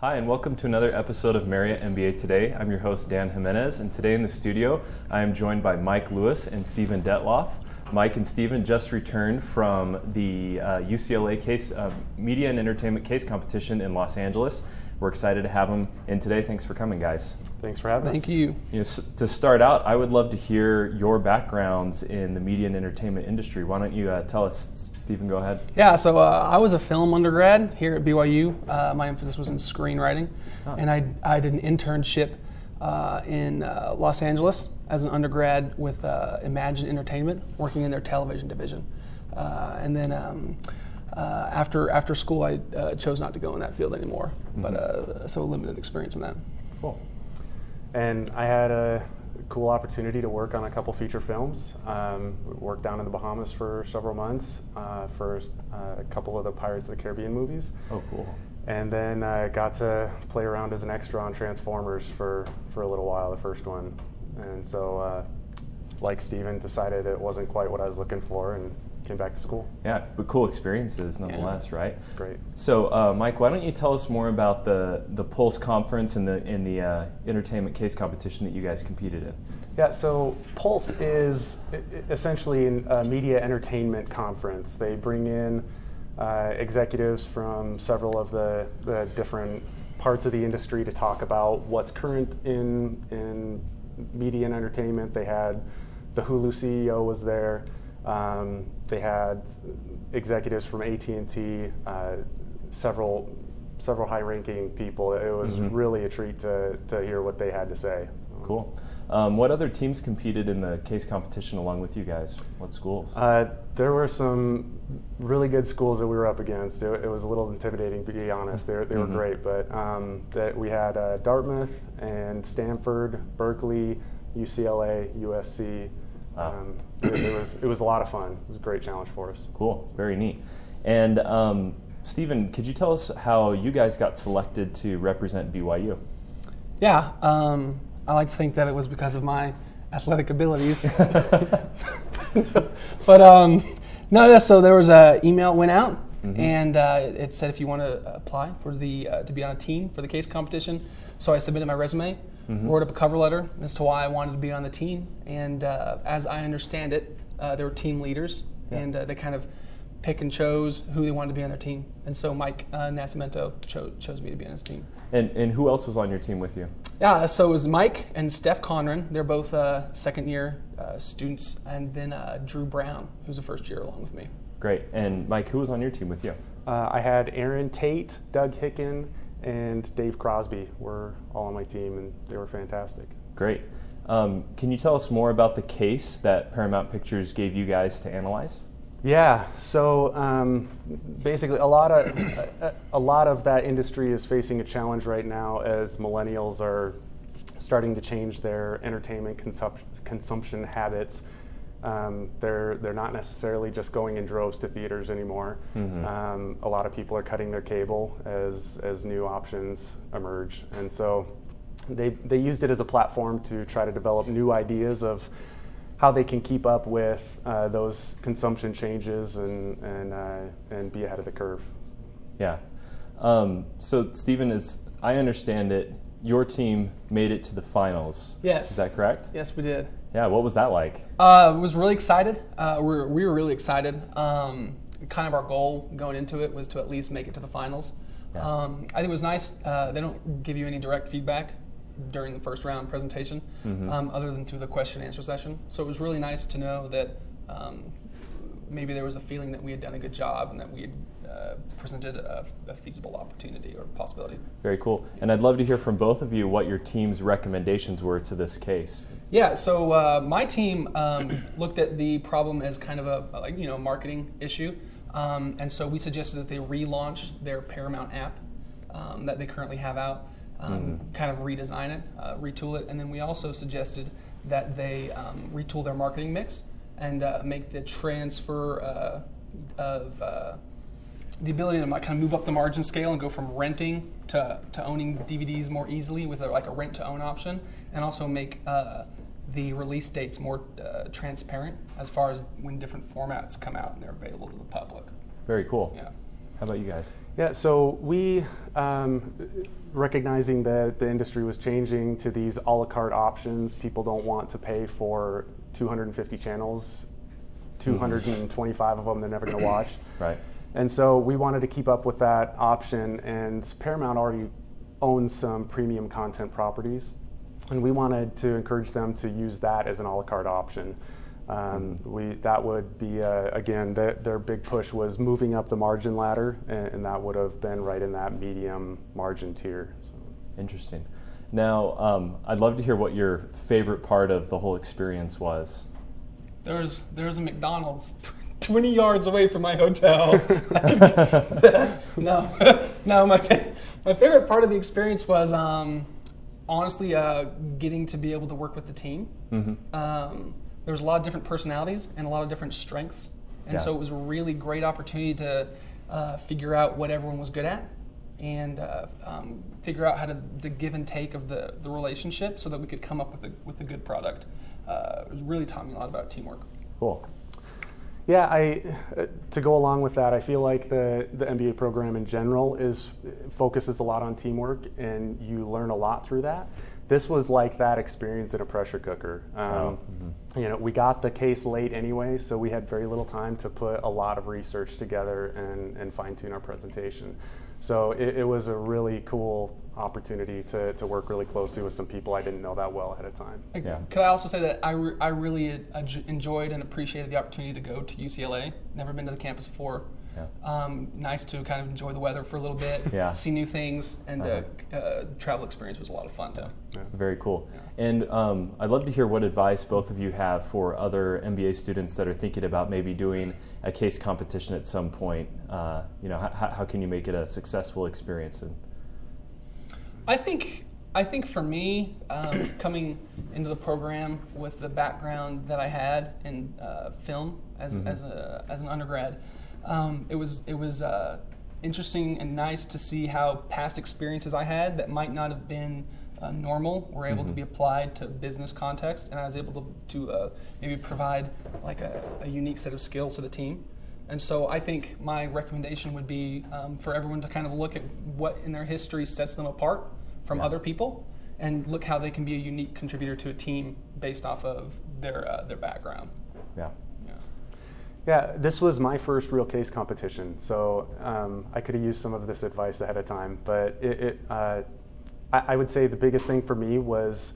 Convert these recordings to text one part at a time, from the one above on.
Hi, and welcome to another episode of Marriott MBA Today. I'm your host, Dan Jimenez, and today in the studio, I am joined by Mike Lewis and Stephen Dethloff. Mike and Stephen just returned from the UCLA Media and Entertainment Case Competition in Los Angeles. We're excited to have them in today. Thanks for coming, guys. Thanks for having us. Thank you. To start out, I would love to hear your backgrounds in the media and entertainment industry. Why don't you tell us, Stephen, go ahead. Yeah, so I was a film undergrad here at BYU. My emphasis was in screenwriting, and I did an internship in Los Angeles as an undergrad with Imagine Entertainment, working in their television division. And then after school, I chose not to go in that field anymore, but so limited experience in that. Cool. And I had a cool opportunity to work on a couple feature films. Worked down in the Bahamas for several months for a couple of the Pirates of the Caribbean movies. Oh, cool. And then I got to play around as an extra on Transformers for a little while, the first one. And so, like Steven, decided it wasn't quite what I was looking for and came back to school. Yeah, but cool experiences nonetheless, right? It's great. So, Mike, why don't you tell us more about the Pulse Conference and the entertainment case competition that you guys competed in? Yeah, so Pulse is essentially a media entertainment conference. They bring in executives from several of the different parts of the industry to talk about what's current in media and entertainment. They had the Hulu CEO was there. They had executives from AT&T, several high-ranking people. It was really a treat to hear what they had to say. Cool. What other teams competed in the case competition along with you guys? What schools? There were some really good schools that we were up against. It was a little intimidating, to be honest. They were great, but that we had Dartmouth and Stanford, Berkeley, UCLA, USC. It was a lot of fun. It was a great challenge for us. Cool, very neat. And Stephen, could you tell us how you guys got selected to represent BYU? Yeah, I like to think that it was because of my athletic abilities. But no, so there was an email went out, and it said if you want to apply for to be on a team for the case competition. So I submitted my resume, wrote up a cover letter as to why I wanted to be on the team, and as I understand it, there were team leaders, and they kind of pick and chose who they wanted to be on their team. And so Mike Nascimento chose me to be on his team. And who else was on your team with you? Yeah, so it was Mike and Steph Conran. They're both second-year students, and then Drew Brown, who's a first year along with me. Great. And Mike, who was on your team with you? I had Aaron Tate, Doug Hicken, and Dave Crosby were all on my team, and they were fantastic. Great. Can you tell us more about the case that Paramount Pictures gave you guys to analyze? Yeah, so basically a lot of that industry is facing a challenge right now as millennials are starting to change their entertainment consumption habits. They're not necessarily just going in droves to theaters anymore. A lot of people are cutting their cable as new options emerge, and so they used it as a platform to try to develop new ideas of how they can keep up with those consumption changes and be ahead of the curve. Yeah. So Stephen, as I understand it, your team made it to the finals. Yes. Is that correct? Yes, we did. Yeah. What was that like? Was really excited. We were really excited. Kind of our goal going into it was to at least make it to the finals. Yeah. I think it was nice. They don't give you any direct feedback during the first round presentation, other than through the question and answer session. So it was really nice to know that maybe there was a feeling that we had done a good job and that we had presented a feasible opportunity or possibility. Very cool. And I'd love to hear from both of you what your team's recommendations were to this case. Yeah, so my team looked at the problem as kind of a marketing issue, and so we suggested that they relaunch their Paramount app that they currently have out. Kind of redesign it, retool it, and then we also suggested that they retool their marketing mix and make the transfer of the ability to kind of move up the margin scale and go from renting to owning DVDs more easily with like a rent to own option, and also make the release dates more transparent as far as when different formats come out and they're available to the public. Very cool. Yeah. How about you guys? Yeah, so we, recognizing that the industry was changing to these a la carte options, people don't want to pay for 250 channels, 225 of them they're never going to watch. Right. And so we wanted to keep up with that option, and Paramount already owns some premium content properties, and we wanted to encourage them to use that as an a la carte option. That would be, again, their big push was moving up the margin ladder, and that would have been right in that medium margin tier. So. Interesting. Now, I'd love to hear what your favorite part of the whole experience was. There's a McDonald's 20 yards away from my hotel. No, my favorite part of the experience was honestly getting to be able to work with the team. Mm-hmm. There was a lot of different personalities and a lot of different strengths, and so it was a really great opportunity to figure out what everyone was good at and figure out how to give and take of the relationship so that we could come up with a good product. It really taught me a lot about teamwork. Cool. Yeah, to go along with that, I feel like the MBA program in general focuses a lot on teamwork, and you learn a lot through that. This was like that experience in a pressure cooker. We got the case late anyway, so we had very little time to put a lot of research together and fine-tune our presentation. So it was a really cool opportunity to work really closely with some people I didn't know that well ahead of time. Yeah. Could I also say that I really enjoyed and appreciated the opportunity to go to UCLA. Never been to the campus before. Yeah. Nice to kind of enjoy the weather for a little bit, see new things, and travel experience was a lot of fun too. Yeah. Very cool. Yeah. And I'd love to hear what advice both of you have for other MBA students that are thinking about maybe doing a case competition at some point. How can you make it a successful experience? I think for me, coming into the program with the background that I had in film as an undergrad, it was interesting and nice to see how past experiences I had that might not have been normal were able to be applied to business context, and I was able to maybe provide like a unique set of skills to the team. And so I think my recommendation would be for everyone to kind of look at what in their history sets them apart from other people, and look how they can be a unique contributor to a team based off of their background. Yeah, this was my first real case competition, so I could have used some of this advice ahead of time, but I would say the biggest thing for me was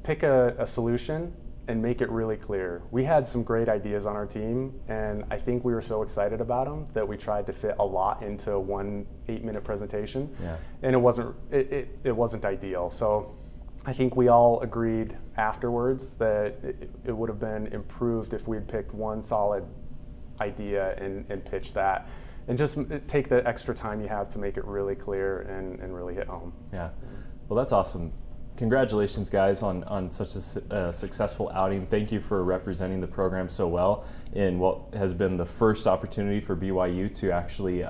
pick a solution and make it really clear. We had some great ideas on our team, and I think we were so excited about them that we tried to fit a lot into one 8-minute presentation, and it wasn't ideal. So I think we all agreed afterwards that it would have been improved if we had picked one solid idea and pitched that, and just take the extra time you have to make it really clear and really hit home. Yeah, well, that's awesome. Congratulations, guys, on such a successful outing. Thank you for representing the program so well in what has been the first opportunity for BYU to actually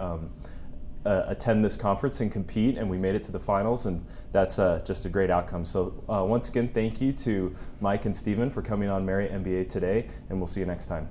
attend this conference and compete, and we made it to the finals, and that's just a great outcome. So once again, thank you to Mike and Stephen for coming on Marriott MBA today, and we'll see you next time.